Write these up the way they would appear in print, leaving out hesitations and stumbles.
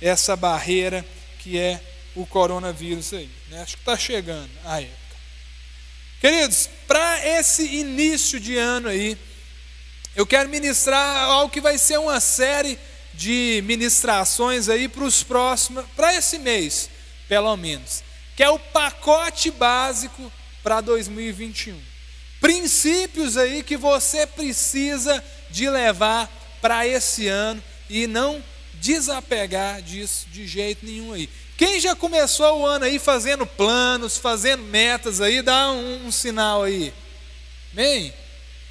essa barreira que é o coronavírus aí, né? Acho que está chegando a época. Queridos, para esse início de ano aí, eu quero ministrar algo que vai ser uma série de ministrações aí para esse mês, pelo menos, que é o pacote básico para 2021. Princípios aí que você precisa de levar para esse ano e não desapegar disso de jeito nenhum aí. Quem já começou o ano aí fazendo planos, fazendo metas aí, dá um sinal aí. Bem,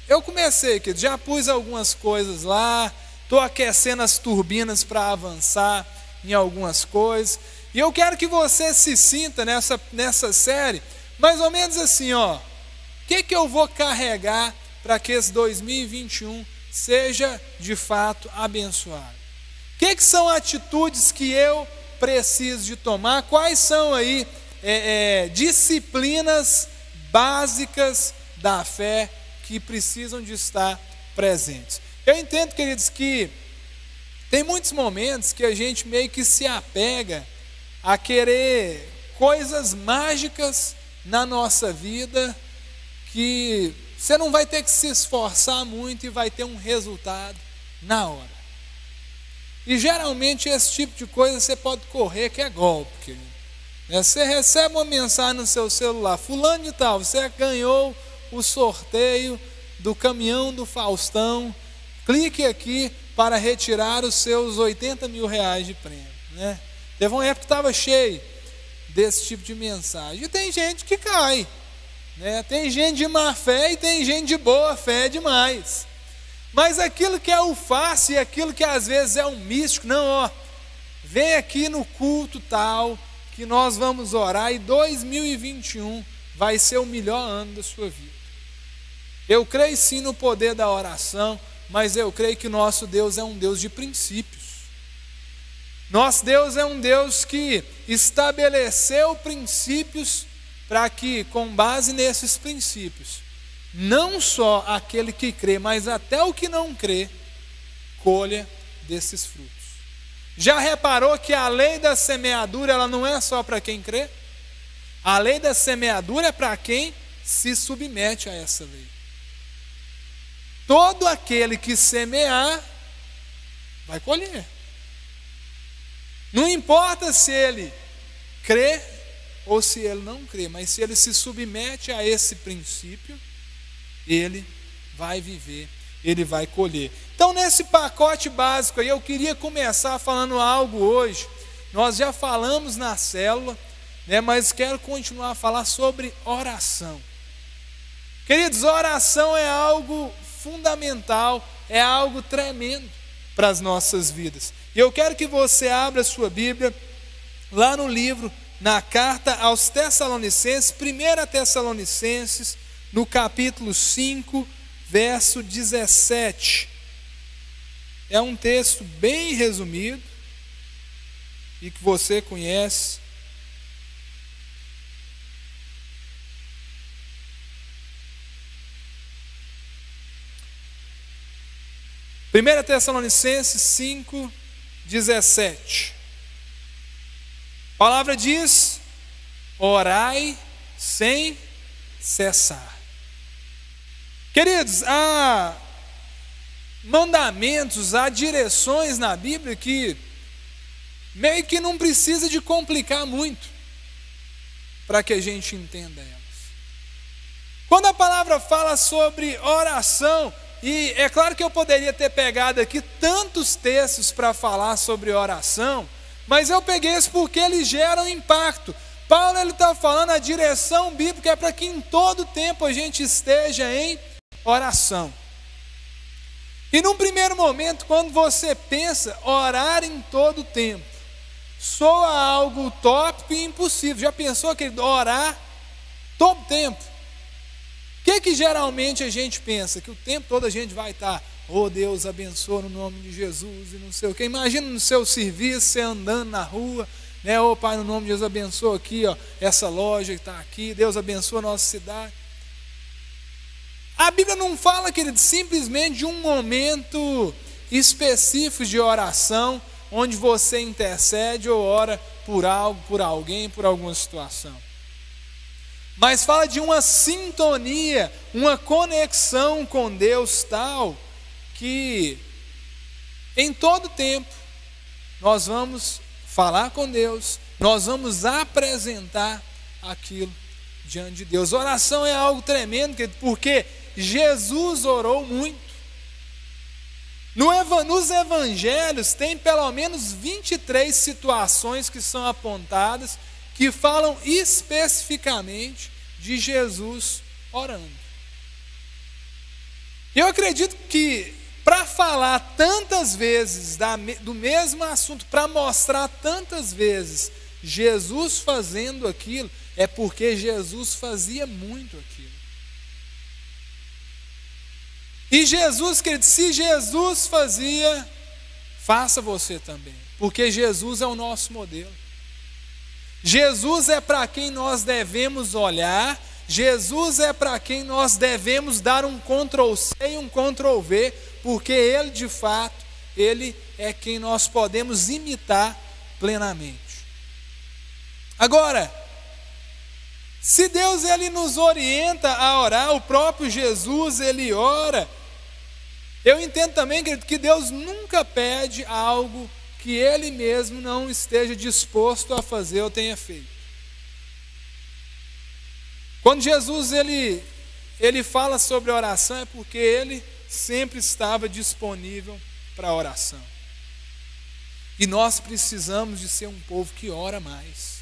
eu comecei aqui, já pus algumas coisas lá, estou aquecendo as turbinas para avançar em algumas coisas, e eu quero que você se sinta nessa série, mais ou menos assim, ó, o que eu vou carregar para que esse 2021 seja de fato abençoado? O que são atitudes que eu preciso de tomar? Quais são aí disciplinas básicas da fé que precisam de estar presentes? Eu entendo, queridos, que tem muitos momentos que a gente meio que se apega a querer coisas mágicas na nossa vida, que você não vai ter que se esforçar muito e vai ter um resultado na hora. E geralmente esse tipo de coisa você pode correr, que é golpe, querido. Você recebe uma mensagem no seu celular: fulano de tal, você ganhou o sorteio do caminhão do Faustão, clique aqui para retirar os seus 80 mil reais de prêmio, né? Teve uma época que estava cheio desse tipo de mensagem, e tem gente que cai, né? Tem gente de má fé e tem gente de boa fé demais. Mas aquilo que é o fácil e aquilo que às vezes é um místico, não, ó, vem aqui no culto tal, que nós vamos orar, e 2021 vai ser o melhor ano da sua vida. Eu creio sim no poder da oração, mas eu creio que nosso Deus é um Deus de princípios. Nosso Deus é um Deus que estabeleceu princípios para que, com base nesses princípios, não só aquele que crê, mas até o que não crê, colha desses frutos. Já reparou que a lei da semeadura, ela não é só para quem crê? A lei da semeadura é para quem se submete a essa lei. Todo aquele que semear, vai colher. Não importa se ele crê ou se ele não crê, mas se ele se submete a esse princípio, ele vai viver, ele vai colher. Então, nesse pacote básico aí, eu queria começar falando algo hoje. Nós já falamos na célula, né, mas quero continuar a falar sobre oração. Queridos, oração é algo fundamental, é algo tremendo para as nossas vidas. E eu quero que você abra a sua Bíblia lá no livro, na carta aos Tessalonicenses, 1 Tessalonicenses, no capítulo 5, verso 17. É um texto bem resumido e que você conhece. Primeira Tessalonicenses 5, 17. A palavra diz: orai sem cessar. Queridos, há mandamentos, há direções na Bíblia que meio que não precisa de complicar muito para que a gente entenda elas. Quando a palavra fala sobre oração, e é claro que eu poderia ter pegado aqui tantos textos para falar sobre oração, mas eu peguei esse porque eles geram impacto. Paulo está falando, a direção bíblica é para que em todo tempo a gente esteja em oração. E num primeiro momento, quando você pensa orar em todo tempo, soa algo utópico e impossível. Já pensou que orar todo tempo? O que geralmente a gente pensa? Que o tempo todo a gente vai estar, oh Deus abençoa no nome de Jesus e não sei o que. Imagina no seu serviço, você andando na rua, né? Oh Pai, no nome de Jesus abençoa aqui, ó, essa loja que está aqui, Deus abençoa a nossa cidade. A Bíblia não fala, querido, simplesmente de um momento específico de oração, onde você intercede ou ora por algo, por alguém, por alguma situação. Mas fala de uma sintonia, uma conexão com Deus tal que em todo tempo nós vamos falar com Deus, nós vamos apresentar aquilo diante de Deus. Oração é algo tremendo, porque Jesus orou muito. Nos evangelhos tem pelo menos 23 situações que são apontadas, que falam especificamente de Jesus orando. Eu acredito que para falar tantas vezes do mesmo assunto, para mostrar tantas vezes Jesus fazendo aquilo, é porque Jesus fazia muito aquilo. E Jesus, querido, se Jesus fazia, faça você também, porque Jesus é o nosso modelo. Jesus é para quem nós devemos olhar, Jesus é para quem nós devemos dar um Ctrl+C e um Ctrl+V, porque Ele de fato, Ele é quem nós podemos imitar plenamente. Agora, se Deus Ele nos orienta a orar, o próprio Jesus Ele ora, eu entendo também, querido, que Deus nunca pede algo que Ele mesmo não esteja disposto a fazer ou tenha feito. Quando Jesus ele fala sobre oração, é porque Ele sempre estava disponível para a oração. E nós precisamos de ser um povo que ora mais.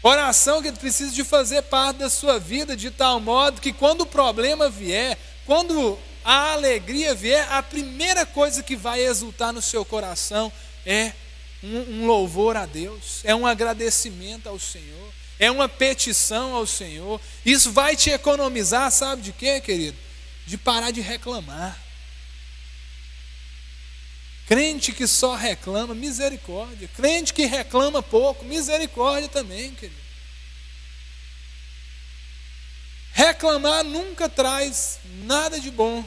Oração que precisa de fazer parte da sua vida, de tal modo que quando o problema vier, quando a alegria vier, a primeira coisa que vai exultar no seu coração é um louvor a Deus, é um agradecimento ao Senhor, é uma petição ao Senhor. Isso vai te economizar, sabe de quê, querido? De parar de reclamar. Crente que só reclama, misericórdia. Crente que reclama pouco, misericórdia também, querido. Reclamar nunca traz nada de bom,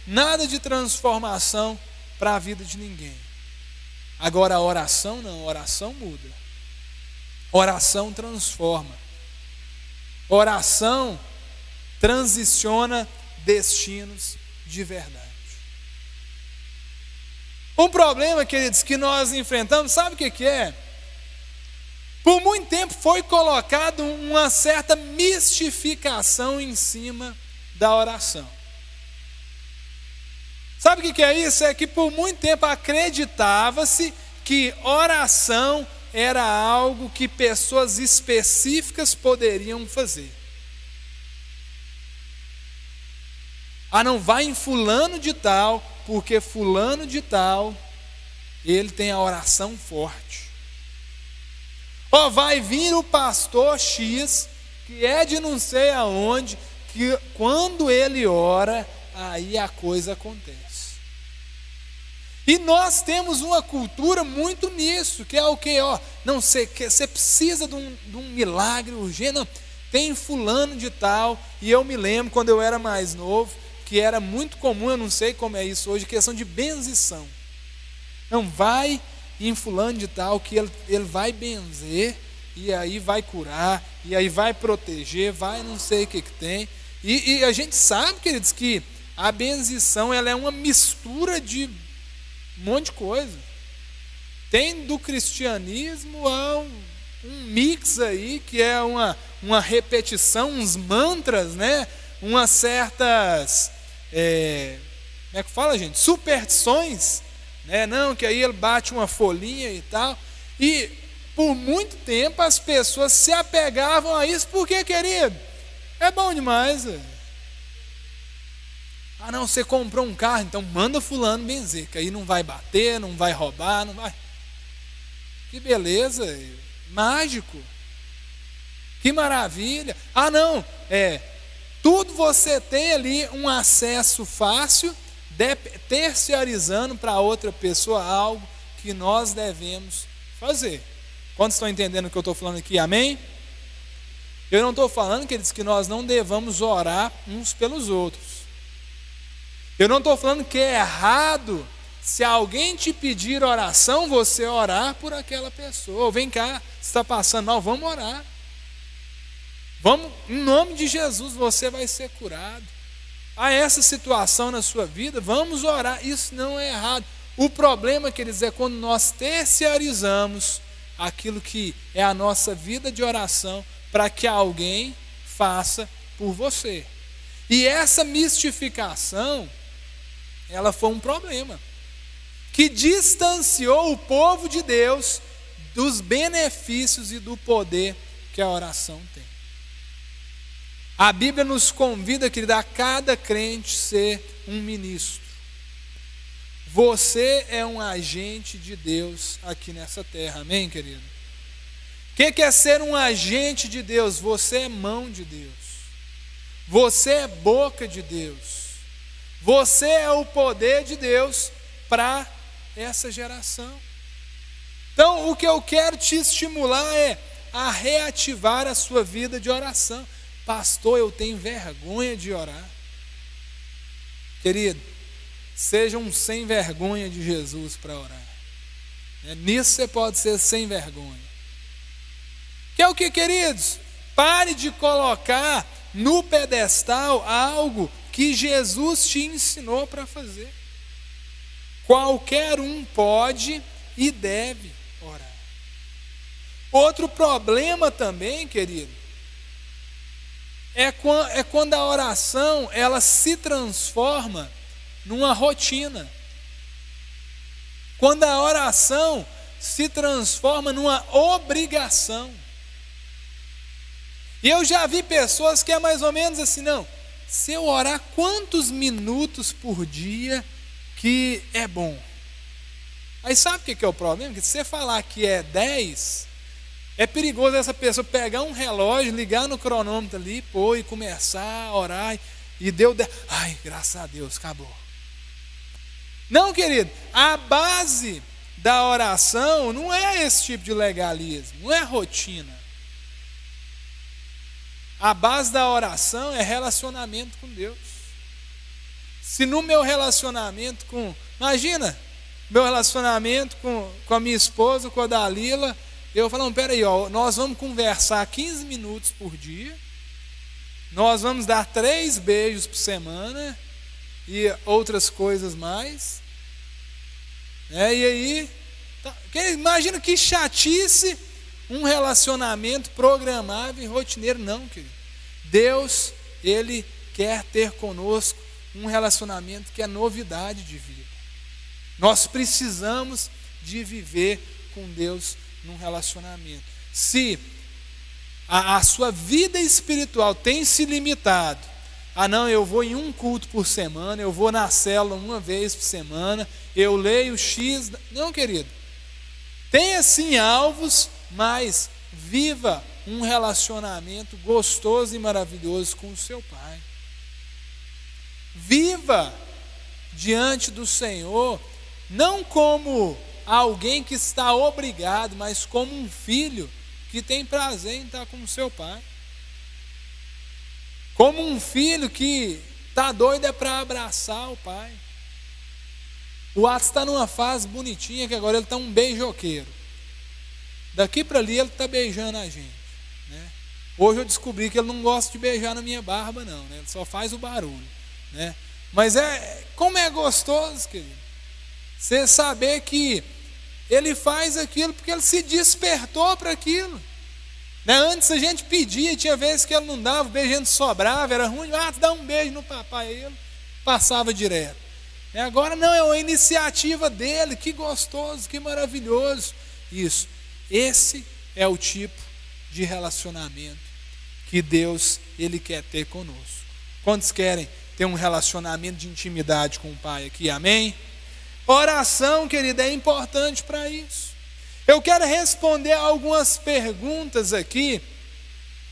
nada de transformação para a vida de ninguém. Agora a oração não, a oração muda. Oração transforma. Oração transiciona destinos de verdade. Um problema, queridos, que nós enfrentamos, sabe o que é? Por muito tempo foi colocado uma certa mistificação em cima da oração. Sabe o que é isso? É que por muito tempo acreditava-se que oração era algo que pessoas específicas poderiam fazer. Ah, não, vai em fulano de tal, porque fulano de tal, ele tem a oração forte. Ó, vai vir o pastor X, que é de não sei aonde, que quando ele ora, aí a coisa acontece. E nós temos uma cultura muito nisso, que é o que? Ó, não sei, você precisa de um milagre urgente, não, tem fulano de tal, e eu me lembro quando eu era mais novo, que era muito comum, eu não sei como é isso hoje, questão de benzição. Não, vai em fulano de tal, que ele vai benzer, e aí vai curar, e aí vai proteger, vai não sei o que tem. E a gente sabe, queridos, que a benzição ela é uma mistura de um monte de coisa. Tem do cristianismo a um mix aí, que é uma repetição, uns mantras, né? Umas certas, como é que fala, gente? Superstições, né? Não, que aí ele bate uma folhinha e tal. E por muito tempo as pessoas se apegavam a isso, porque, querido, é bom demais. Ah, não, você comprou um carro, então manda fulano benzer, que aí não vai bater, não vai roubar, não vai. Que beleza, mágico. Que maravilha. Ah, não, tudo você tem ali um acesso fácil, terciarizando para outra pessoa algo que nós devemos fazer. Quantos estão entendendo o que eu estou falando aqui? Amém? Eu não estou falando, queridos, que nós não devamos orar uns pelos outros. Eu não estou falando que é errado se alguém te pedir oração, você orar por aquela pessoa. Vem cá, você está passando mal, vamos orar. Vamos, em nome de Jesus, você vai ser curado. Há essa situação na sua vida, vamos orar. Isso não é errado. O problema, queridos, é quando nós terciarizamos aquilo que é a nossa vida de oração para que alguém faça por você. E essa mistificação, ela foi um problema que distanciou o povo de Deus dos benefícios e do poder que a oração tem. A Bíblia nos convida, querido, a cada crente ser um ministro. Você é um agente de Deus aqui nessa terra, amém, querido? O que é ser um agente de Deus? Você é mão de Deus. Você é boca de Deus. Você é o poder de Deus para essa geração. Então, o que eu quero te estimular é a reativar a sua vida de oração. Pastor, eu tenho vergonha de orar. Querido, seja um sem vergonha de Jesus para orar. Nisso você pode ser sem vergonha. Que é o que, queridos? Pare de colocar no pedestal algo que Jesus te ensinou para fazer. Qualquer um pode e deve orar. Outro problema também, querido, é quando a oração ela se transforma numa rotina. Quando a oração se transforma numa obrigação. E eu já vi pessoas que é mais ou menos assim, não, se eu orar quantos minutos por dia que é bom? Aí sabe o que é o problema? Que se você falar que é 10, é perigoso essa pessoa pegar um relógio, ligar no cronômetro ali, pôr e começar a orar, e deu 10. Ai, graças a Deus, acabou. Não, querido, a base da oração não é esse tipo de legalismo, não é rotina. A base da oração é relacionamento com Deus. Se no meu relacionamento com... Imagina, meu relacionamento com a minha esposa, com a Dalila, eu falo, peraí, nós vamos conversar 15 minutos por dia, nós vamos dar 3 beijos por semana e outras coisas mais. E aí, imagina que chatice um relacionamento programável e rotineiro. Não, querido. Deus, Ele quer ter conosco um relacionamento que é novidade de vida. Nós precisamos de viver com Deus num relacionamento. Se a sua vida espiritual tem se limitado a não, eu vou em um culto por semana, eu vou na célula uma vez por semana, eu leio X... Não, querido. Tenha sim alvos, mas viva um relacionamento gostoso e maravilhoso com o seu Pai. Viva diante do Senhor, não como alguém que está obrigado, mas como um filho que tem prazer em estar com o seu pai. Como um filho que está doido para abraçar o pai. O Atos está numa fase bonitinha, que agora ele está um beijoqueiro. Daqui para ali ele está beijando a gente. Né? Hoje eu descobri que ele não gosta de beijar na minha barba, não. Né? Ele só faz o barulho. Né? Mas como é gostoso, querido, você saber que ele faz aquilo porque ele se despertou para aquilo. Né? Antes a gente pedia, tinha vezes que ele não dava, o beijo sobrava, era ruim, dá um beijo no papai, aí ele passava direto. Agora não, é uma iniciativa dele, que gostoso, que maravilhoso. Isso, esse é o tipo de relacionamento que Deus, Ele quer ter conosco. Quantos querem ter um relacionamento de intimidade com o Pai aqui, amém? Oração, querida, é importante para isso. Eu quero responder algumas perguntas aqui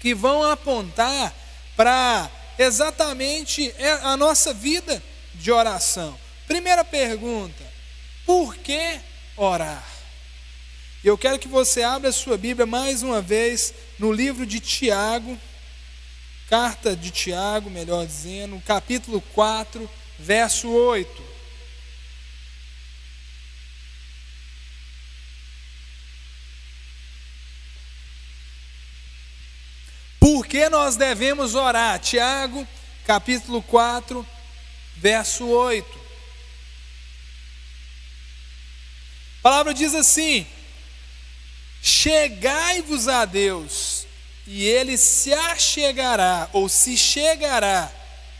que vão apontar para exatamente a nossa vida de oração. Primeira pergunta: por que orar? Eu quero que você abra a sua Bíblia mais uma vez no livro de Tiago, carta de Tiago, melhor dizendo, capítulo 4, verso 8. que nós devemos orar. Tiago, capítulo 4, verso 8. A palavra diz assim: chegai-vos a Deus, e Ele se achegará, ou se chegará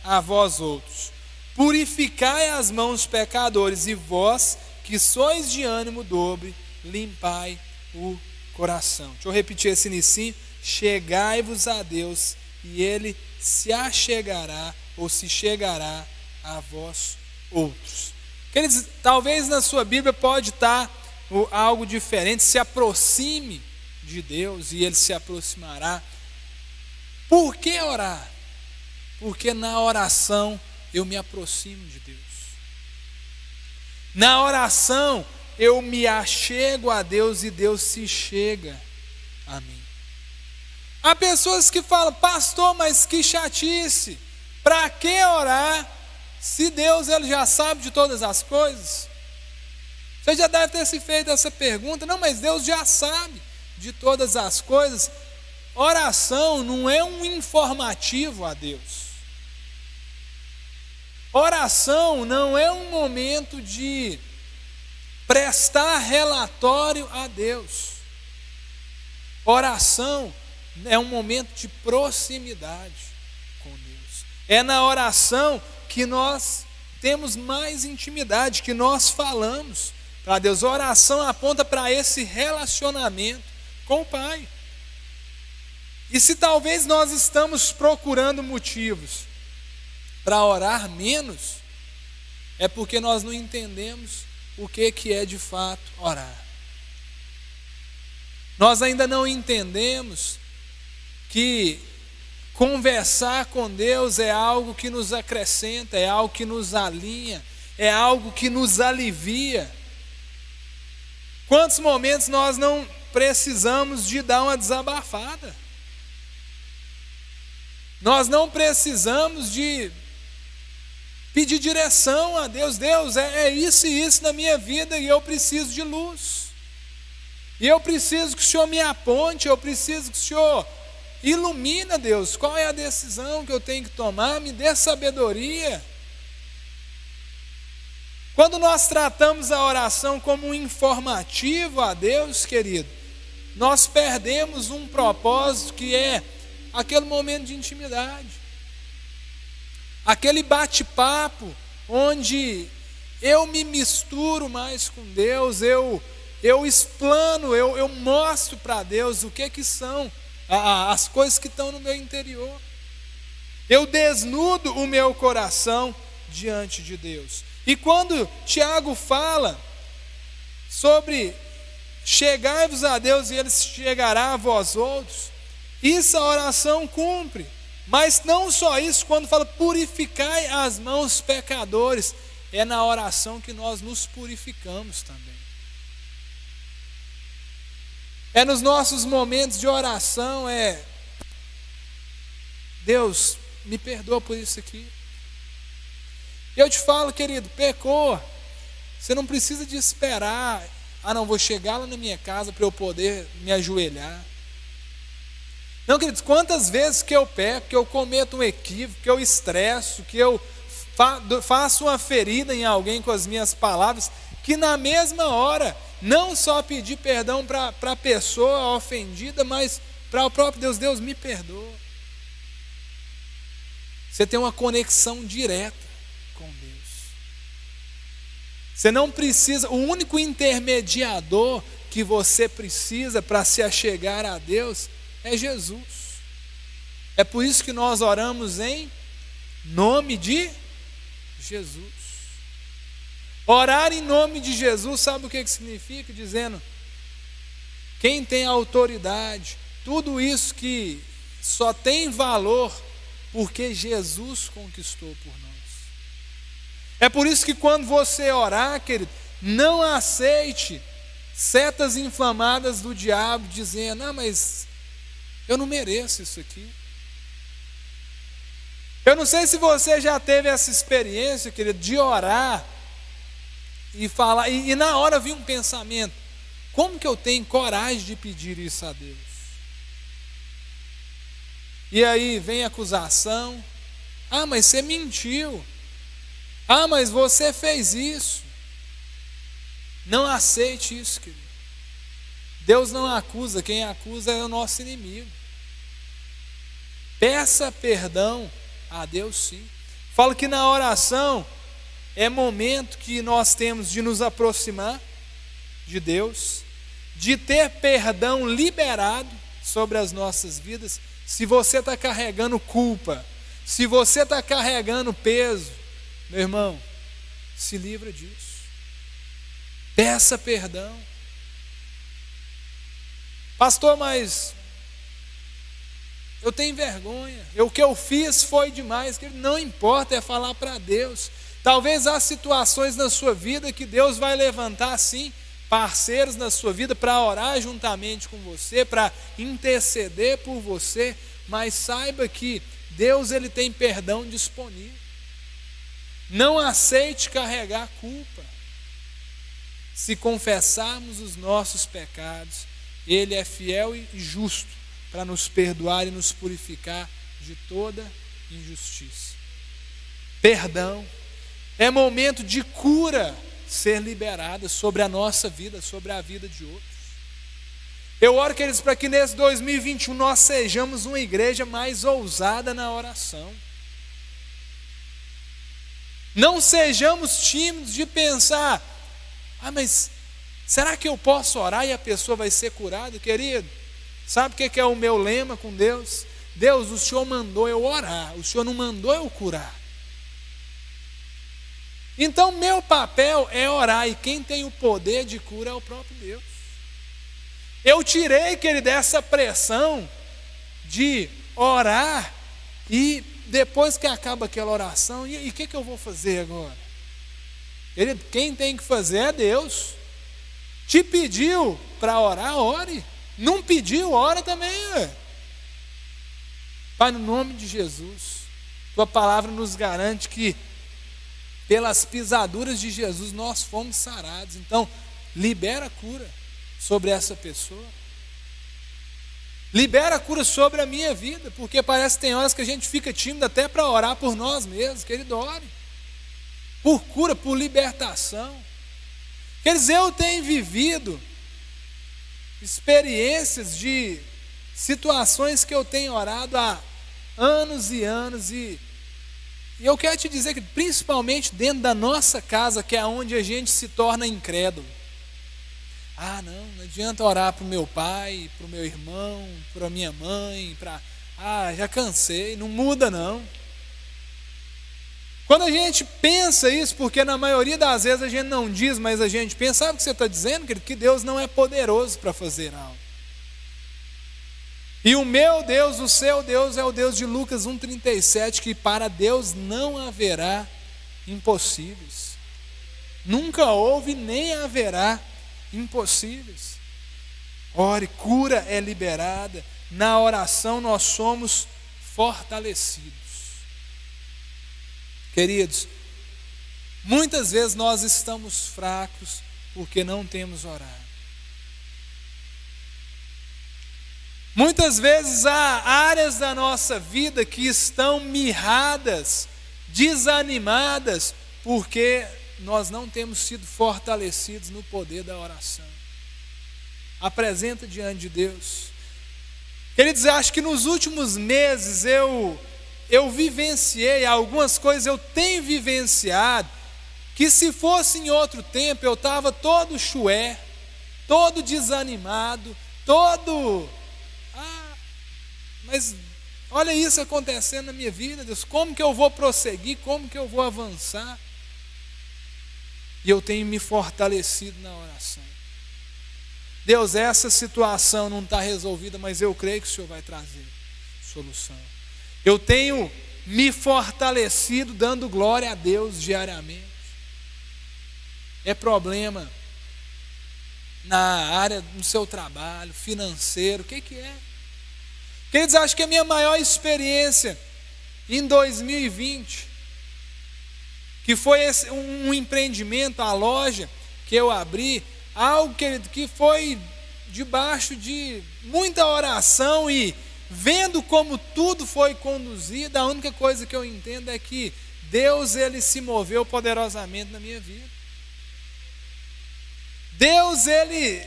a vós outros. Purificai as mãos, pecadores, e vós, que sois de ânimo dobre, limpai o coração. Deixa eu repetir esse inicinho. Chegai-vos a Deus, e Ele se achegará, ou se chegará a vós outros. Queridos, talvez na sua Bíblia pode estar algo diferente: se aproxime de Deus e Ele se aproximará. Por que orar? Porque na oração eu me aproximo de Deus. Na oração eu me achego a Deus e Deus se chega a mim. Há pessoas que falam: pastor, mas que chatice, para que orar se Deus ele já sabe de todas as coisas? Você já deve ter se feito essa pergunta. Não, mas Deus já sabe de todas as coisas. Oração não é um informativo a Deus. Oração não é um momento de prestar relatório a Deus. Oração é um momento de proximidade com Deus. É na oração que nós temos mais intimidade, que nós falamos para Deus. A oração aponta para esse relacionamento com o Pai. E se talvez nós estamos procurando motivos para orar menos, é porque nós não entendemos o que é de fato orar. Nós ainda não entendemos que conversar com Deus é algo que nos acrescenta, é algo que nos alinha, é algo que nos alivia. Quantos momentos nós não precisamos de dar uma desabafada? Nós não precisamos de pedir direção a Deus. Deus, é isso e isso na minha vida e eu preciso de luz. E eu preciso que o Senhor me aponte, eu preciso que o Senhor ilumina, Deus, qual é a decisão que eu tenho que tomar, me dê sabedoria. Quando nós tratamos a oração como um informativo a Deus, querido, nós perdemos um propósito que é aquele momento de intimidade, aquele bate-papo onde eu me misturo mais com Deus, eu explano, eu mostro para Deus o que são as coisas que estão no meu interior. Eu desnudo o meu coração diante de Deus. E quando Tiago fala sobre chegai-vos a Deus e Ele chegará a vós outros, isso a oração cumpre. Mas não só isso, quando fala purificai as mãos, pecadores, é na oração que nós nos purificamos também. É nos nossos momentos de oração, Deus, me perdoa por isso aqui. Eu te falo, querido, pecou, você não precisa de esperar, não, vou chegar lá na minha casa para eu poder me ajoelhar. Não, queridos, quantas vezes que eu peco, que eu cometo um equívoco, que eu estresso, que eu faço uma ferida em alguém com as minhas palavras, que na mesma hora, não só pedir perdão para a pessoa ofendida, mas para o próprio Deus, Deus me perdoa. Você tem uma conexão direta com Deus. Você não precisa, o único intermediador que você precisa para se achegar a Deus é Jesus. É por isso que nós oramos em nome de Jesus. Orar em nome de Jesus, sabe o que significa? Dizendo, quem tem autoridade, tudo isso que só tem valor porque Jesus conquistou por nós. É por isso que quando você orar, querido, não aceite setas inflamadas do diabo dizendo, mas eu não mereço isso aqui. Eu não sei se você já teve essa experiência, querido, de orar e falar, e na hora vir um pensamento, como que eu tenho coragem de pedir isso a Deus? E aí vem acusação. Ah, mas você mentiu. Ah, mas você fez isso. Não aceite isso, querido. Deus não acusa, quem acusa é o nosso inimigo. Peça perdão a Deus, sim. Falo que na oração é momento que nós temos de nos aproximar de Deus, de ter perdão liberado sobre as nossas vidas. Se você está carregando culpa, se você está carregando peso, meu irmão, se livra disso. Peça perdão. Pastor, mas eu tenho vergonha. O que eu fiz foi demais. Não importa, é falar para Deus. Talvez há situações na sua vida que Deus vai levantar, sim, parceiros na sua vida para orar juntamente com você, para interceder por você, mas saiba que Deus, ele tem perdão disponível. Não aceite carregar culpa. Se confessarmos os nossos pecados, Ele é fiel e justo para nos perdoar e nos purificar de toda injustiça. Perdão. É momento de cura ser liberada sobre a nossa vida, sobre a vida de outros. Eu oro, queridos, para que nesse 2021 nós sejamos uma igreja mais ousada na oração. Não sejamos tímidos de pensar: ah, mas será que eu posso orar e a pessoa vai ser curada? Querido, sabe o que é o meu lema com Deus? Deus, o Senhor mandou eu orar, o Senhor não mandou eu curar. Então meu papel é orar, e quem tem o poder de cura é o próprio Deus. Eu tirei, querido, essa pressão de orar e depois que acaba aquela oração, e o que eu vou fazer agora? Querido, quem tem que fazer é Deus. Te pediu para orar, ore. Não pediu, ora também. Pai, no nome de Jesus, Tua palavra nos garante que pelas pisaduras de Jesus nós fomos sarados. Então, libera a cura sobre essa pessoa. Libera a cura sobre a minha vida, porque parece que tem horas que a gente fica tímido até para orar por nós mesmos. Querido, ore por cura, por libertação. Quer dizer, eu tenho vivido experiências de situações que eu tenho orado há anos e anos, e eu quero te dizer que principalmente dentro da nossa casa, que é onde a gente se torna incrédulo. Ah, não adianta orar para o meu pai, para o meu irmão, para a minha mãe, já cansei, não muda não. Quando a gente pensa isso, porque na maioria das vezes a gente não diz, mas a gente pensa, sabe o que você está dizendo, querido? Que Deus não é poderoso para fazer algo. E o meu Deus, o seu Deus, é o Deus de Lucas 1,37, que para Deus não haverá impossíveis. Nunca houve nem haverá impossíveis. Ore, cura é liberada. Na oração nós somos fortalecidos. Queridos, muitas vezes nós estamos fracos porque não temos orado. Muitas vezes há áreas da nossa vida que estão mirradas, desanimadas, porque nós não temos sido fortalecidos no poder da oração. Apresenta diante de Deus. Queridos, eu acho que nos últimos meses eu vivenciei algumas coisas, eu tenho vivenciado, que se fosse em outro tempo, eu estava todo chué, todo desanimado, mas olha isso acontecendo na minha vida, Deus, como que eu vou prosseguir, como que eu vou avançar? E eu tenho me fortalecido na oração. Deus, essa situação não está resolvida, mas eu creio que o Senhor vai trazer solução. Eu tenho me fortalecido dando glória a Deus diariamente. É problema na área do seu trabalho, financeiro, o que é? Queridos, acho que a minha maior experiência em 2020, que foi um empreendimento, a loja que eu abri, algo que foi debaixo de muita oração e vendo como tudo foi conduzido, a única coisa que eu entendo é que Deus, Ele se moveu poderosamente na minha vida. Deus, Ele,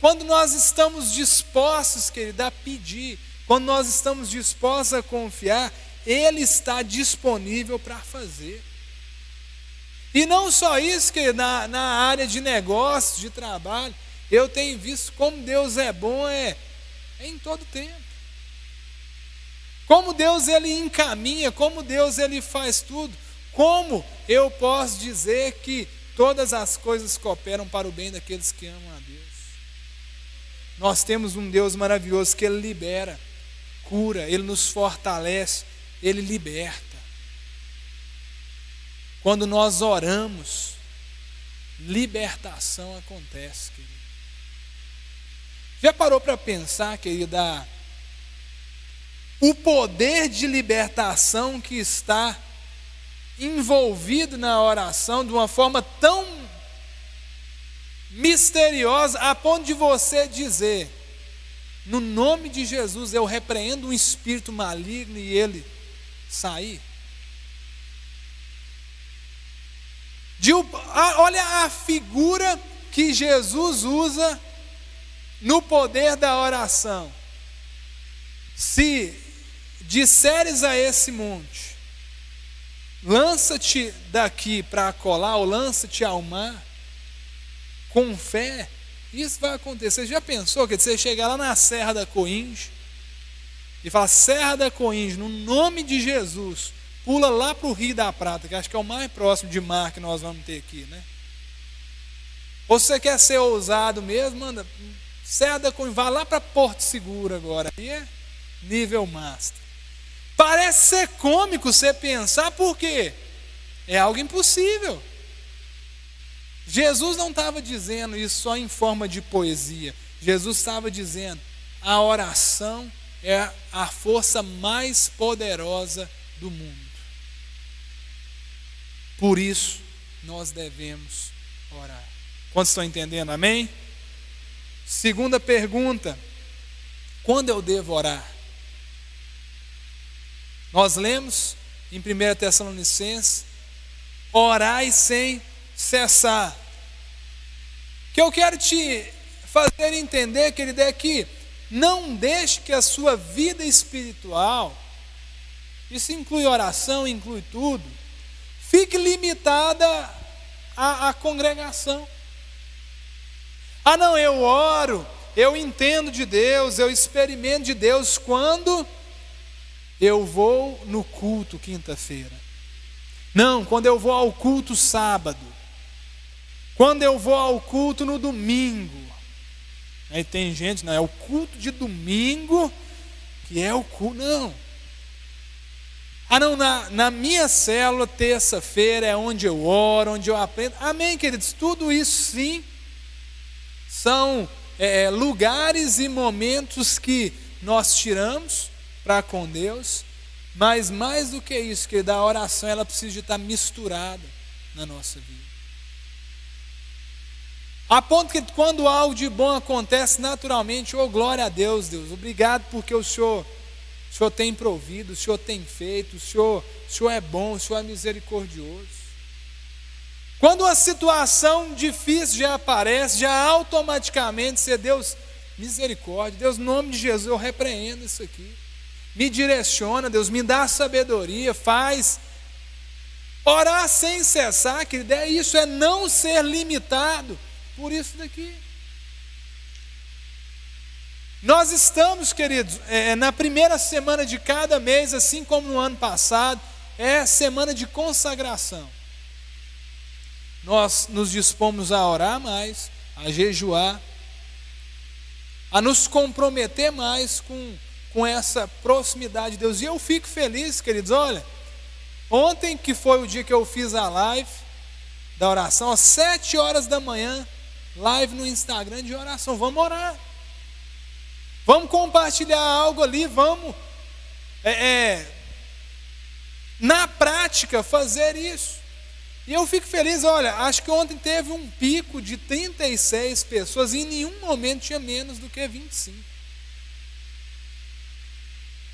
quando nós estamos dispostos, querido, a pedir, quando nós estamos dispostos a confiar, Ele está disponível para fazer. E não só isso, querido, na área de negócios, de trabalho, eu tenho visto como Deus é bom, é em todo tempo. Como Deus, Ele encaminha, como Deus, Ele faz tudo. Como eu posso dizer que todas as coisas cooperam para o bem daqueles que amam a Deus? Nós temos um Deus maravilhoso que Ele libera, cura, Ele nos fortalece, Ele liberta. Quando nós oramos, libertação acontece, querido. Já parou para pensar, querida, o poder de libertação que está envolvido na oração de uma forma tão misteriosa, a ponto de você dizer: no nome de Jesus eu repreendo um espírito maligno e ele sair? Olha a figura que Jesus usa no poder da oração. Se disseres a esse monte, lança-te daqui para colar, ou lança-te ao mar, com fé, isso vai acontecer. Você já pensou que você chegar lá na Serra da Coínge e falar: Serra da Coínge, no nome de Jesus, pula lá para o Rio da Prata, que acho que é o mais próximo de mar que nós vamos ter aqui, né? Ou você quer ser ousado mesmo, manda Serra da Coínge, vai lá para Porto Seguro agora, aí é nível master. Parece ser cômico você pensar, por quê? É algo impossível. Jesus não estava dizendo isso só em forma de poesia. Jesus estava dizendo: a oração é a força mais poderosa do mundo. Por isso, nós devemos orar. Quantos estão entendendo? Amém? Segunda pergunta: quando eu devo orar? Nós lemos em 1 Tessalonicenses: orai sem cessar. O que eu quero te fazer entender, querido, é que não deixe que a sua vida espiritual, isso inclui oração, inclui tudo, fique limitada à congregação. Ah, não, eu oro, eu entendo de Deus, eu experimento de Deus quando eu vou no culto quinta-feira. Não, quando eu vou ao culto sábado. Quando eu vou ao culto no domingo. Aí tem gente, não, é o culto de domingo que é o culto. Não. Ah, não, na minha célula, terça-feira, é onde eu oro, onde eu aprendo. Amém, queridos? Tudo isso sim são lugares e momentos que nós tiramos para com Deus, mas mais do que isso, querido, a oração ela precisa de estar misturada na nossa vida. A ponto que quando algo de bom acontece naturalmente, oh glória a Deus, Deus, obrigado porque o Senhor tem provido, o Senhor tem feito, o Senhor é bom, o Senhor é misericordioso. Quando uma situação difícil já aparece, já automaticamente você, Deus, misericórdia, Deus, no nome de Jesus, eu repreendo isso aqui. Me direciona, Deus, me dá sabedoria, faz. Orar sem cessar, querido, isso é não ser limitado por isso daqui. Nós estamos, queridos, na primeira semana de cada mês, assim como no ano passado, é semana de consagração. Nós nos dispomos a orar mais, a jejuar, a nos comprometer mais com essa proximidade de Deus. E eu fico feliz, queridos, olha, ontem que foi o dia que eu fiz a live da oração, às 7 horas da manhã, live no Instagram de oração. Vamos orar, vamos compartilhar algo ali, vamos na prática fazer isso. E eu fico feliz, olha, acho que ontem teve um pico de 36 pessoas e em nenhum momento tinha menos do que 25.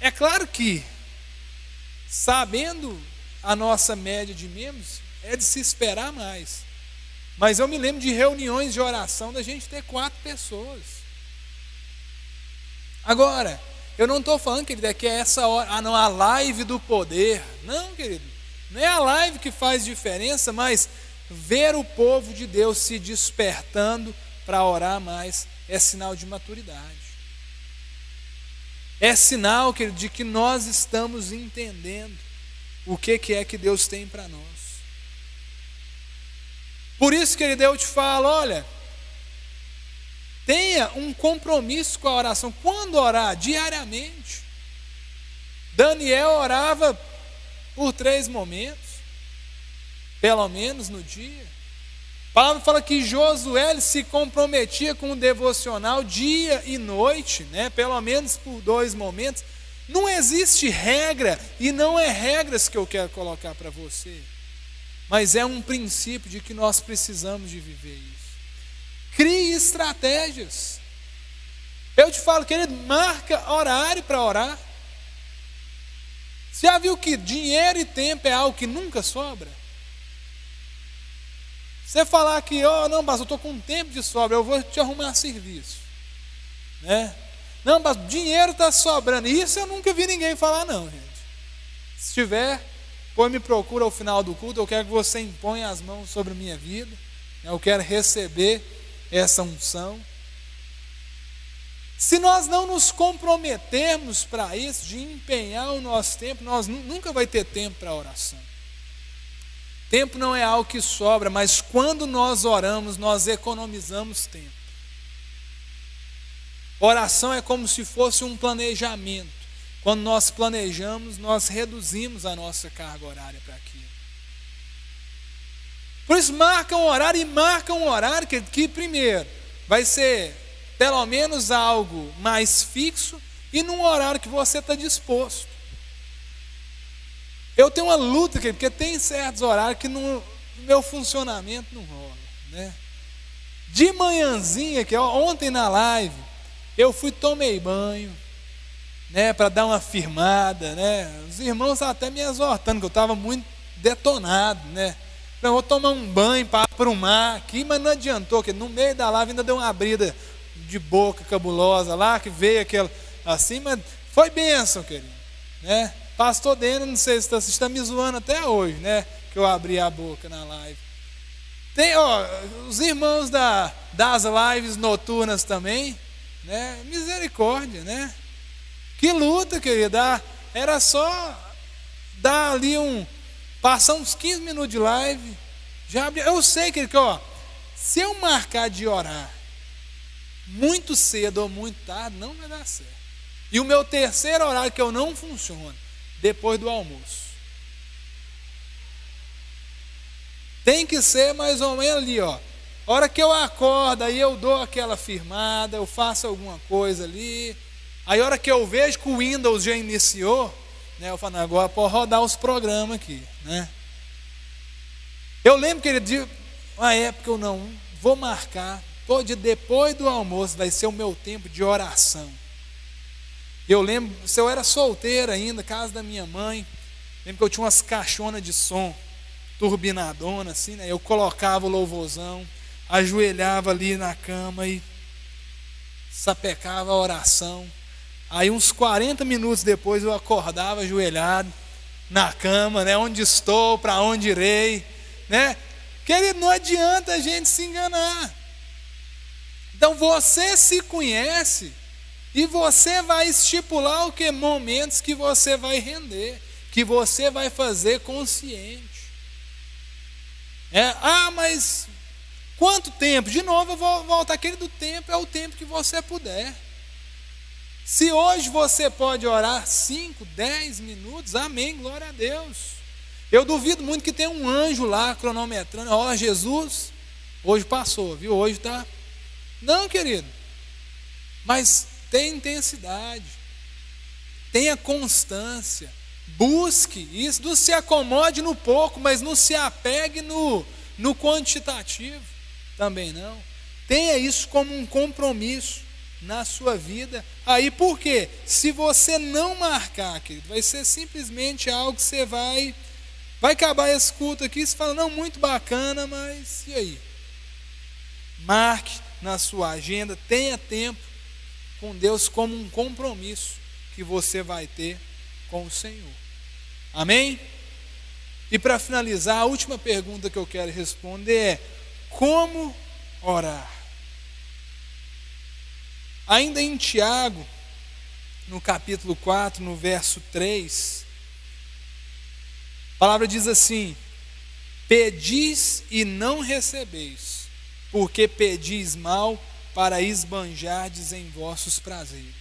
É claro que, sabendo a nossa média de membros, é de se esperar mais. Mas eu me lembro de reuniões de oração da gente ter 4 pessoas. Agora, eu não estou falando, querido, que é essa hora, não, a live do poder. Não, querido, não é a live que faz diferença, mas ver o povo de Deus se despertando para orar mais é sinal de maturidade. É sinal, querido, de que nós estamos entendendo o que é que Deus tem para nós. Por isso, querido, eu te falo, olha, tenha um compromisso com a oração. Quando orar? Diariamente. Daniel orava por 3 momentos, pelo menos no dia. A palavra fala que Josué ele se comprometia com o devocional dia e noite, né? Pelo menos por 2 momentos. Não existe regra, e não é regras que eu quero colocar para você, mas é um princípio de que nós precisamos de viver isso. Crie estratégias. Eu te falo, querido, marca horário para orar. Você já viu que dinheiro e tempo é algo que nunca sobra? Você falar que, não, pastor, eu estou com tempo de sobra, eu vou te arrumar serviço, né? Não, pastor, dinheiro está sobrando. Isso eu nunca vi ninguém falar, não, gente. Se tiver, depois me procura ao final do culto. Eu quero que você imponha as mãos sobre a minha vida. Eu quero receber essa unção. Se nós não nos comprometermos para isso, de empenhar o nosso tempo, nós nunca vai ter tempo para oração. Tempo não é algo que sobra, mas quando nós oramos, nós economizamos tempo. Oração é como se fosse um planejamento. Quando nós planejamos, nós reduzimos a nossa carga horária para aquilo. Por isso, marca um horário que primeiro, vai ser pelo menos algo mais fixo e num horário que você está disposto. Eu tenho uma luta, porque tem certos horários que no meu funcionamento não rola, né? De manhãzinha, ontem na live, eu tomei banho, né, para dar uma firmada, né? Os irmãos até me exortando, que eu estava muito detonado, né? Eu vou tomar um banho para aprumar aqui, mas não adiantou, que no meio da live ainda deu uma abrida de boca cabulosa lá, que veio aquela assim, mas foi bênção, querido, né? Pastor Dena, não sei se você está me zoando até hoje, né? Que eu abri a boca na live. Tem, os irmãos das lives noturnas também, né? Misericórdia, né? Que luta, querida. Era só dar ali passar uns 15 minutos de live. Já abri. Eu sei, querido, se eu marcar de orar muito cedo ou muito tarde, não vai dar certo. E o meu terceiro horário que eu não funciono, depois do almoço. Tem que ser mais ou menos ali, A hora que eu acordo, aí eu dou aquela firmada, eu faço alguma coisa ali. Aí a hora que eu vejo que o Windows já iniciou, né, eu falo, agora pode rodar os programas aqui, né? Eu lembro que ele disse, uma época eu não vou marcar, todo dia depois do almoço vai ser o meu tempo de oração. Eu lembro, se eu era solteiro ainda, casa da minha mãe, lembro que eu tinha umas caixonas de som, turbinadona assim, né? Eu colocava o louvorzão, ajoelhava ali na cama e sapecava a oração. Aí uns 40 minutos depois eu acordava ajoelhado na cama, né? Onde estou, para onde irei, né? Querido, não adianta a gente se enganar. Então você se conhece e você vai estipular momentos que você vai render, que você vai fazer consciente. Mas quanto tempo? De novo eu vou voltar, aquele do tempo é o tempo que você puder. Se hoje você pode orar 5, 10 minutos, amém, glória a Deus. Eu duvido muito que tenha um anjo lá cronometrando, Jesus, hoje passou, viu? Hoje está. Não, querido, mas tenha intensidade, tenha constância, busque isso, não se acomode no pouco, mas não se apegue no quantitativo, também não. Tenha isso como um compromisso. na sua vida. Aí por quê? Se você não marcar, querido, vai ser simplesmente algo que você vai acabar esse culto aqui, você fala, não, muito bacana, mas e aí? Marque na sua agenda, tenha tempo com Deus como um compromisso que você vai ter com o Senhor. Amém? E para finalizar, a última pergunta que eu quero responder é: como orar? Ainda em Tiago, no capítulo 4, no verso 3, a palavra diz assim: pedis e não recebeis, porque pedis mal para esbanjardes em vossos prazeres.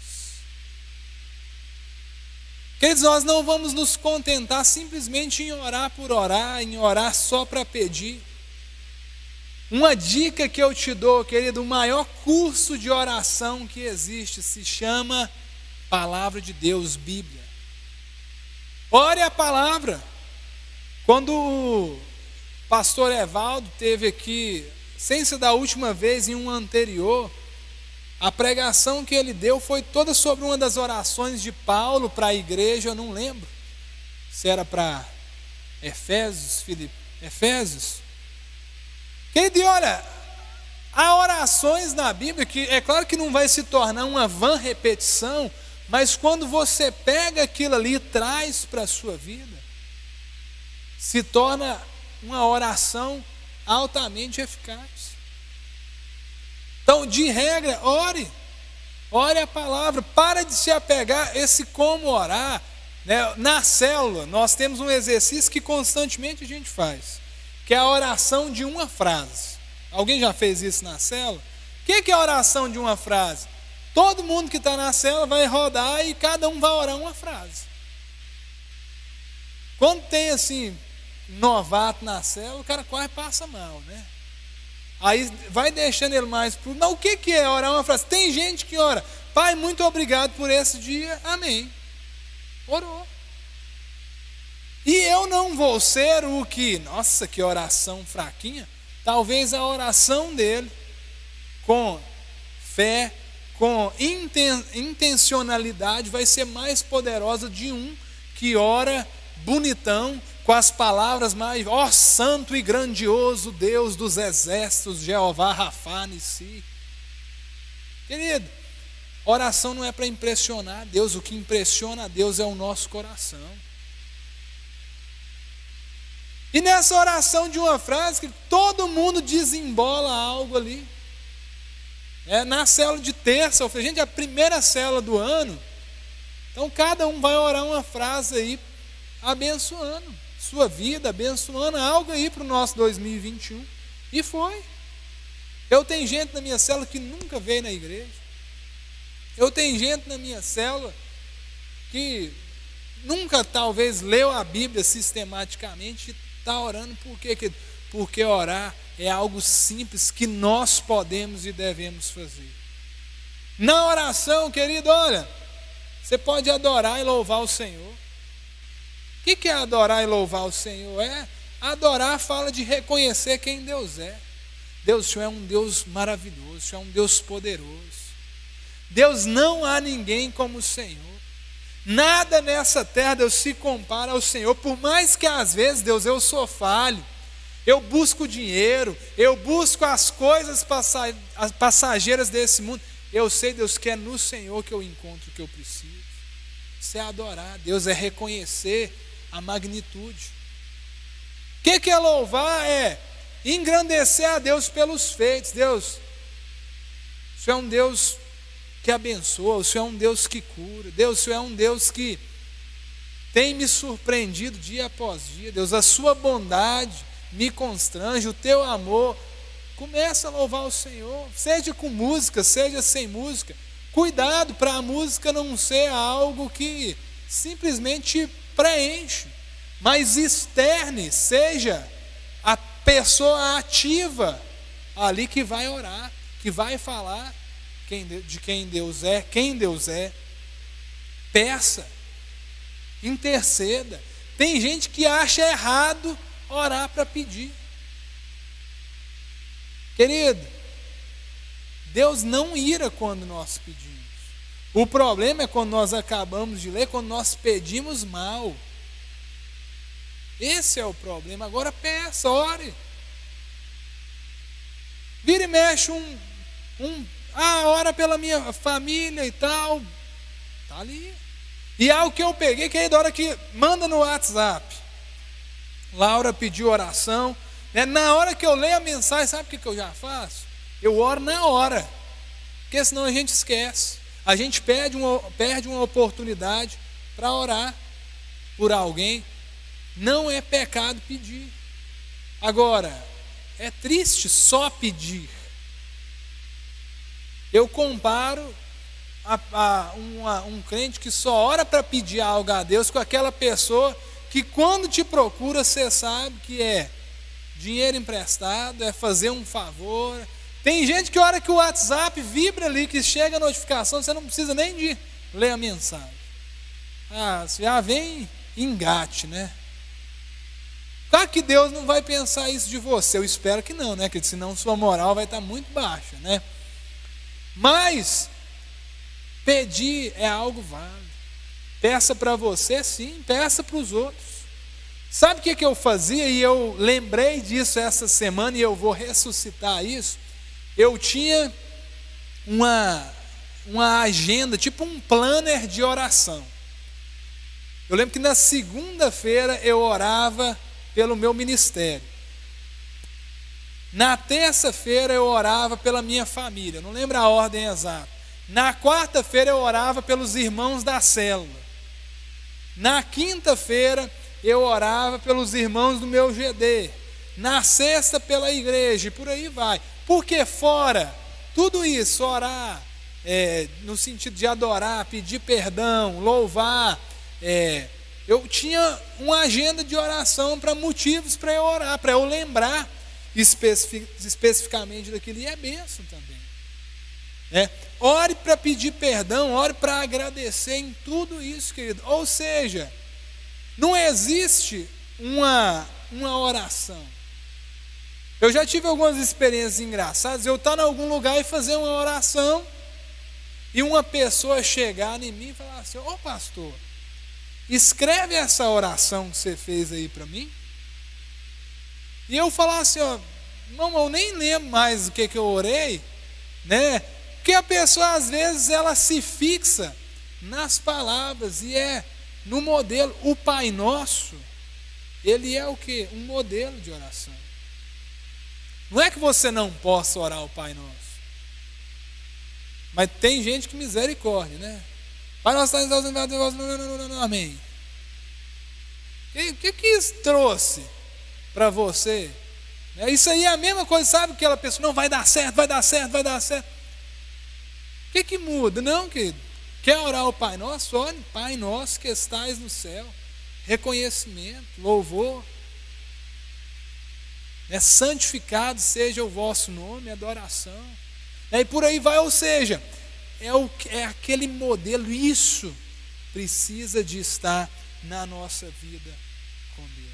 Queridos, nós não vamos nos contentar simplesmente em orar por orar, em orar só para pedir. Uma dica que eu te dou, querido, o maior curso de oração que existe se chama Palavra de Deus, Bíblia. Ore a palavra. Quando o pastor Evaldo teve aqui, sem ser da última vez, em um anterior, a pregação que ele deu foi toda sobre uma das orações de Paulo para a igreja, eu não lembro se era para Efésios. Querido, e olha, há orações na Bíblia que é claro que não vai se tornar uma vã repetição, mas quando você pega aquilo ali e traz para a sua vida, se torna uma oração altamente eficaz. Então, de regra, ore a palavra, para de se apegar esse como orar, né? Na célula, nós temos um exercício que constantemente a gente faz, que é a oração de uma frase. Alguém já fez isso na célula? O que é a oração de uma frase? Todo mundo que está na célula vai rodar e cada um vai orar uma frase. Quando tem assim, novato na célula, o cara quase passa mal, né? Aí vai deixando ele mais por... Mas o que é orar uma frase? Tem gente que ora: Pai, muito obrigado por esse dia, amém. Orou. E eu não vou ser o que... Nossa, que oração fraquinha. Talvez a oração dele, com fé, com intencionalidade, vai ser mais poderosa de um que ora bonitão, com as palavras mais, ó santo e grandioso Deus dos exércitos, Jeová Rafá Nissi. Querido, oração não é para impressionar Deus, o que impressiona a Deus é o nosso coração. E nessa oração de uma frase, que todo mundo desembola algo ali. Na célula de terça, eu falei, gente, é a primeira célula do ano, então cada um vai orar uma frase aí, abençoando sua vida, abençoando algo aí para o nosso 2021. E foi. Eu tenho gente na minha célula que nunca veio na igreja. Eu tenho gente na minha célula que nunca talvez leu a Bíblia sistematicamente e está orando. Por quê? Porque orar é algo simples que nós podemos e devemos fazer. Na oração, querido, olha, você pode adorar e louvar o Senhor. O que é adorar e louvar o Senhor? Adorar fala de reconhecer quem Deus é. Deus, o Senhor é um Deus maravilhoso, o Senhor é um Deus poderoso. Deus, não há ninguém como o Senhor. Nada nessa terra, Deus, se compara ao Senhor. Por mais que às vezes, Deus, eu sou falho, eu busco dinheiro, eu busco as coisas passageiras desse mundo, eu sei, Deus, que é no Senhor que eu encontro o que eu preciso. Isso é adorar, Deus, é reconhecer a magnitude. O que é louvar? É engrandecer a Deus pelos feitos. Deus, o Senhor é um Deus que abençoa, o Senhor é um Deus que cura, Deus, o Senhor é um Deus que tem me surpreendido dia após dia. Deus, a sua bondade me constrange, o teu amor. Começa a louvar o Senhor, seja com música, seja sem música. Cuidado para a música não ser algo que simplesmente preenche, mas externe, seja a pessoa ativa ali que vai orar, que vai falar de quem Deus é. Peça, interceda. Tem gente que acha errado orar para pedir. Querido, Deus não ira quando nós pedimos. O problema é quando nós acabamos de ler, quando nós pedimos mal. Esse é o problema. Agora peça, ore. Vira e mexe ora pela minha família e tal. Está ali. E algo que eu peguei, que aí da hora que manda no WhatsApp. Laura pediu oração. Né? Na hora que eu leio a mensagem, sabe o que eu já faço? Eu oro na hora. Porque senão a gente esquece. A gente perde uma oportunidade para orar por alguém. Não é pecado pedir. Agora, é triste só pedir. Eu comparo um crente que só ora para pedir algo a Deus com aquela pessoa que quando te procura, você sabe que é dinheiro emprestado, é fazer um favor. Tem gente que ora que o WhatsApp vibra ali, que chega a notificação, você não precisa nem de ler a mensagem. Você já vem engate, né? Claro que Deus não vai pensar isso de você, eu espero que não, né? Porque senão sua moral vai estar muito baixa, né? Mas pedir é algo válido. Peça para você, sim, peça para os outros. Sabe o que eu fazia? E eu lembrei disso essa semana e eu vou ressuscitar isso. Eu tinha uma agenda, tipo um planner de oração. Eu lembro que na segunda-feira eu orava pelo meu ministério. Na terça-feira eu orava pela minha família, não lembro a ordem exata. Na quarta-feira eu orava pelos irmãos da célula. Na quinta-feira eu orava pelos irmãos do meu GD. Na sexta pela igreja e por aí vai. Porque fora tudo isso, orar, no sentido de adorar, pedir perdão, louvar, eu tinha uma agenda de oração para motivos para eu orar, para eu lembrar especificamente daquilo, e é bênção também. Ore para pedir perdão, ore para agradecer em tudo isso, querido. Ou seja, não existe uma oração. Eu já tive algumas experiências engraçadas, eu estar em algum lugar e fazer uma oração, e uma pessoa chegar em mim e falar assim: ô pastor, escreve essa oração que você fez aí para mim. E eu falar assim: não, eu nem lembro mais o que eu orei, né? Porque a pessoa às vezes ela se fixa nas palavras e no modelo. O Pai Nosso, ele é o quê? Um modelo de oração. Não é que você não possa orar o Pai Nosso, mas tem gente que misericórdia, né? Pai Nosso está em Deus, amém. O que isso trouxe para você? Isso aí é a mesma coisa, sabe? Aquela pessoa: não, vai dar certo, vai dar certo, vai dar certo. O que muda? Não, querido. Quer orar o Pai Nosso? Olha, Pai Nosso que estais no céu. Reconhecimento, louvor. Santificado seja o vosso nome, adoração. E por aí vai, ou seja, é aquele modelo. Isso precisa de estar na nossa vida com Deus.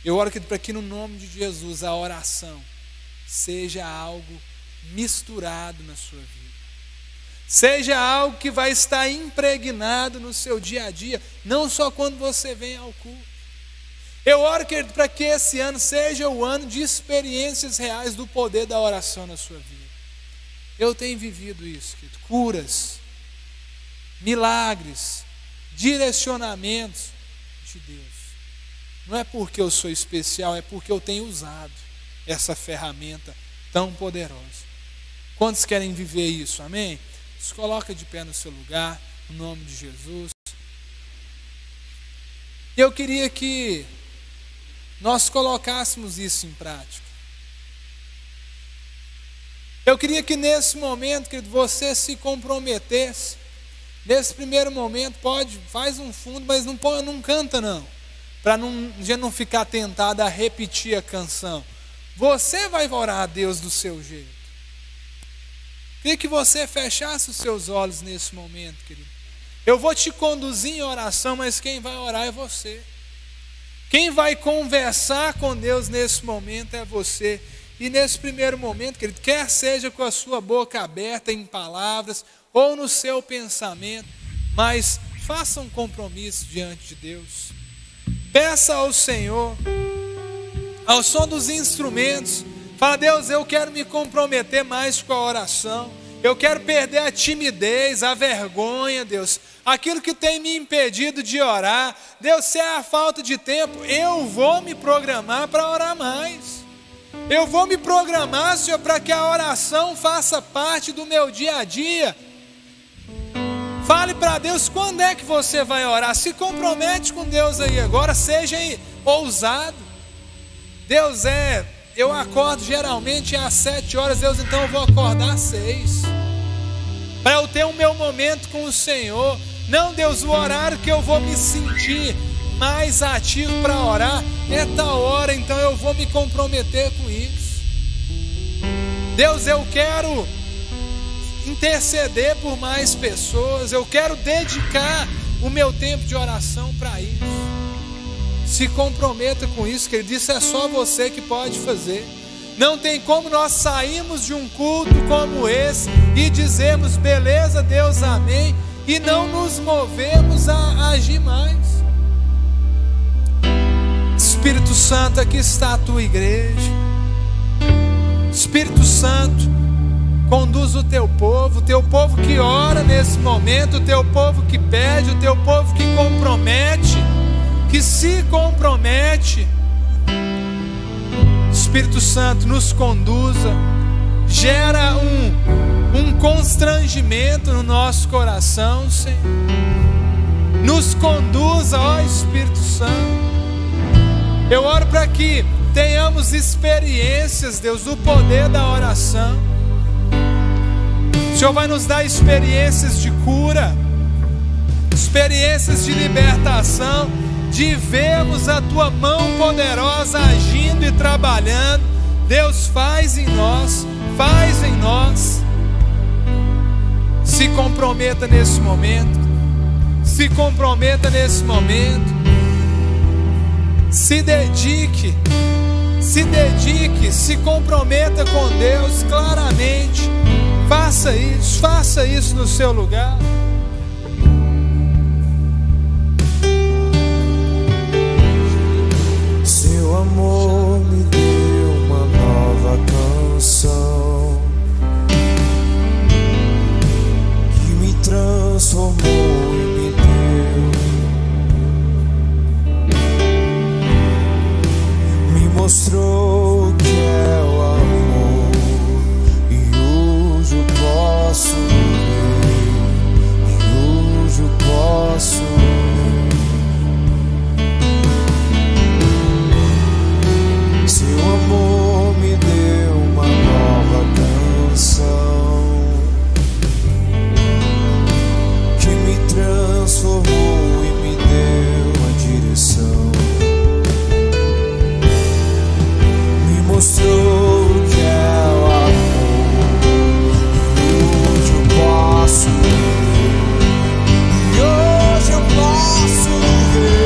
Eu oro para que no nome de Jesus a oração seja algo misturado na sua vida. Seja algo que vai estar impregnado no seu dia a dia, não só quando você vem ao culto. Eu oro, querido, para que esse ano seja o ano de experiências reais do poder da oração na sua vida. Eu tenho vivido isso, querido. Curas, milagres, direcionamentos de Deus. Não é porque eu sou especial, é porque eu tenho usado essa ferramenta tão poderosa. Quantos querem viver isso? Amém? Se coloca de pé no seu lugar, no nome de Jesus. Eu queria que nós colocássemos isso em prática. Eu queria que nesse momento, querido, você se comprometesse. Nesse primeiro momento, faz um fundo, mas não canta não. Para não ficar tentado a repetir a canção. Você vai orar a Deus do seu jeito. Queria que você fechasse os seus olhos nesse momento, querido. Eu vou te conduzir em oração, mas quem vai orar é você. Quem vai conversar com Deus nesse momento é você. E nesse primeiro momento, querido, quer seja com a sua boca aberta em palavras ou no seu pensamento, mas faça um compromisso diante de Deus. Peça ao Senhor, ao som dos instrumentos, fala: Deus, eu quero me comprometer mais com a oração. Eu quero perder a timidez, a vergonha, Deus. Aquilo que tem me impedido de orar. Deus, se é a falta de tempo, eu vou me programar para orar mais. Eu vou me programar, Senhor, para que a oração faça parte do meu dia a dia. Fale para Deus quando é que você vai orar. Se compromete com Deus aí agora, seja ousado. Deus, eu acordo geralmente às 7 horas, Deus, então eu vou acordar às 6. Para eu ter o meu momento com o Senhor. Não, Deus, o horário que eu vou me sentir mais ativo para orar é tal hora, então eu vou me comprometer com isso. Deus, eu quero interceder por mais pessoas, eu quero dedicar o meu tempo de oração para isso. Se comprometa com isso, querido, isso é só você que pode fazer. Não tem como nós sairmos de um culto como esse e dizermos: beleza, Deus, amém, e não nos movemos a agir mais. Espírito Santo, aqui está a tua igreja. Espírito Santo, conduz o teu povo que ora nesse momento, o teu povo que pede, o teu povo que compromete, que se compromete. Espírito Santo, nos conduza, gera um constrangimento no nosso coração, Senhor. Nos conduza, ó Espírito Santo. Eu oro para que tenhamos experiências, Deus, do poder da oração. O Senhor vai nos dar experiências de cura, experiências de libertação, de vermos a tua mão poderosa agindo e trabalhando. Deus, faz em nós, faz em nós. Se comprometa nesse momento, se comprometa nesse momento. Se dedique, se comprometa com Deus claramente. Faça isso no seu lugar. Seu amor me deu uma nova canção que me transformou e me deu, me mostrou que é o amor, e hoje eu posso ver, e hoje eu posso ver. Seu amor me deu uma nova canção que me transformou e me deu a direção, me mostrou que é o amor, e hoje eu posso ver, e hoje eu posso ver.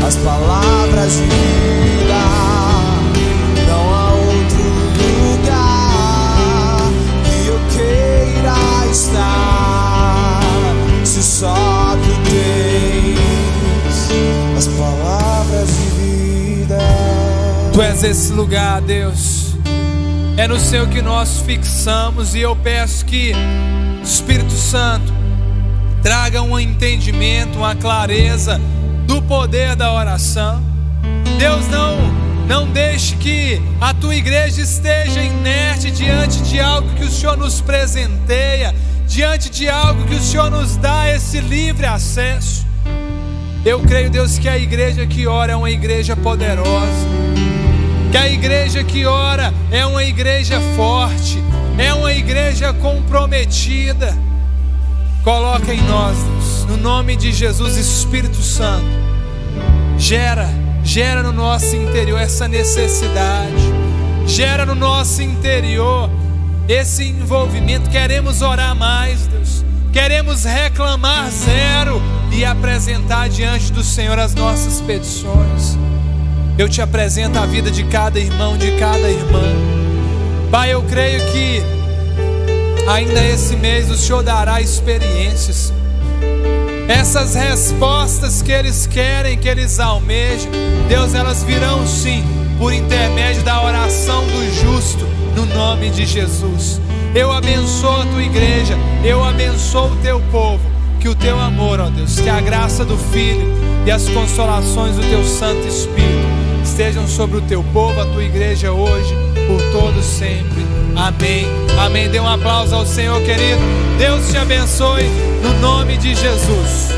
As palavras de vida, não há outro lugar que eu queira estar, se só tu tens as palavras de vida. Tu és esse lugar, Deus. É no Senhor que nós fixamos, e eu peço que o Espírito Santo traga um entendimento, uma clareza do poder da oração. Deus, Não deixe que a tua igreja esteja inerte diante de algo que o Senhor nos presenteia, diante de algo que o Senhor nos dá esse livre acesso. Eu creio, Deus, que a igreja que ora é uma igreja poderosa, que a igreja que ora é uma igreja forte, é uma igreja comprometida. Coloca em nós, Deus, no nome de Jesus, Espírito Santo, gera no nosso interior essa necessidade, gera no nosso interior esse envolvimento. Queremos orar mais, Deus, queremos reclamar zero e apresentar diante do Senhor as nossas petições. Eu te apresento a vida de cada irmão, de cada irmã. Pai, eu creio que ainda esse mês o Senhor dará experiências. Essas respostas que eles querem, que eles almejam, Deus, elas virão sim, por intermédio da oração do justo, no nome de Jesus. Eu abençoo a tua igreja, eu abençoo o teu povo. Que o teu amor, ó Deus, que a graça do Filho e as consolações do teu Santo Espírito estejam sobre o teu povo, a tua igreja hoje, por todos sempre. Amém. Amém. Dê um aplauso ao Senhor, querido. Deus te abençoe no nome de Jesus.